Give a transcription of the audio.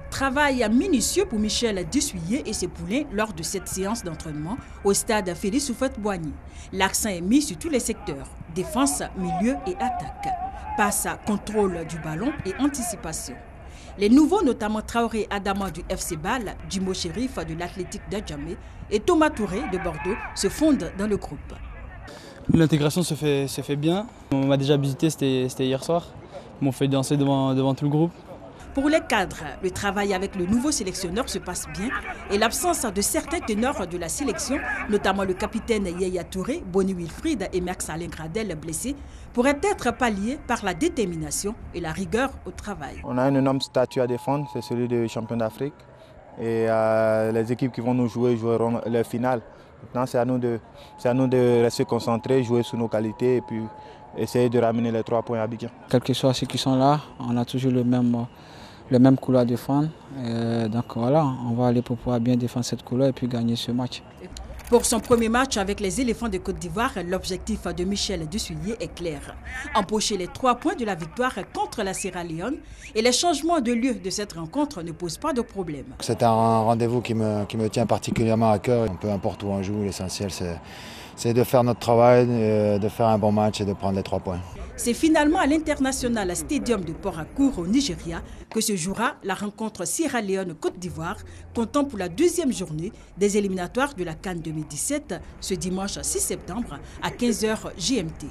Travail minutieux pour Michel Dussuyer et ses poulains lors de cette séance d'entraînement au stade Félix Houphouët-Boigny. L'accent est mis sur tous les secteurs, défense, milieu et attaque. Passe, contrôle du ballon et anticipation. Les nouveaux, notamment Traoré Adama du FC Bâle, Djimo Chérif de l'Athletic d'Adjamé et Thomas Touré de Bordeaux se fondent dans le groupe. L'intégration se fait bien. On m'a déjà visité, c'était hier soir. Ils m'ont fait danser devant tout le groupe. Pour les cadres, le travail avec le nouveau sélectionneur se passe bien et l'absence de certains ténors de la sélection, notamment le capitaine Yaya Touré, Boni Wilfried et Max Alain Gradel blessés, pourrait être pallié par la détermination et la rigueur au travail. On a un énorme statut à défendre, c'est celui de champion d'Afrique. Et les équipes qui vont nous jouer joueront leur finale. Maintenant, c'est à nous de rester concentrés, jouer sur nos qualités et puis essayer de ramener les 3 points à Abidjan. Quels que soient ceux qui sont là, on a toujours le même couleur à défendre. Donc voilà, on va aller pour pouvoir bien défendre cette couleur et puis gagner ce match. Pour son premier match avec les éléphants de Côte d'Ivoire, l'objectif de Michel Dussuyer est clair. Empocher les 3 points de la victoire contre la Sierra Leone et les changements de lieu de cette rencontre ne posent pas de problème. C'est un rendez-vous qui me tient particulièrement à cœur. Peu importe où on joue, l'essentiel c'est de faire notre travail, de faire un bon match et de prendre les 3 points. C'est finalement à l'International Stadium de Port Harcourt au Nigeria que se jouera la rencontre Sierra Leone-Côte d'Ivoire, comptant pour la 2e journée des éliminatoires de la CAN 2017 ce dimanche 6 septembre à 15 h GMT.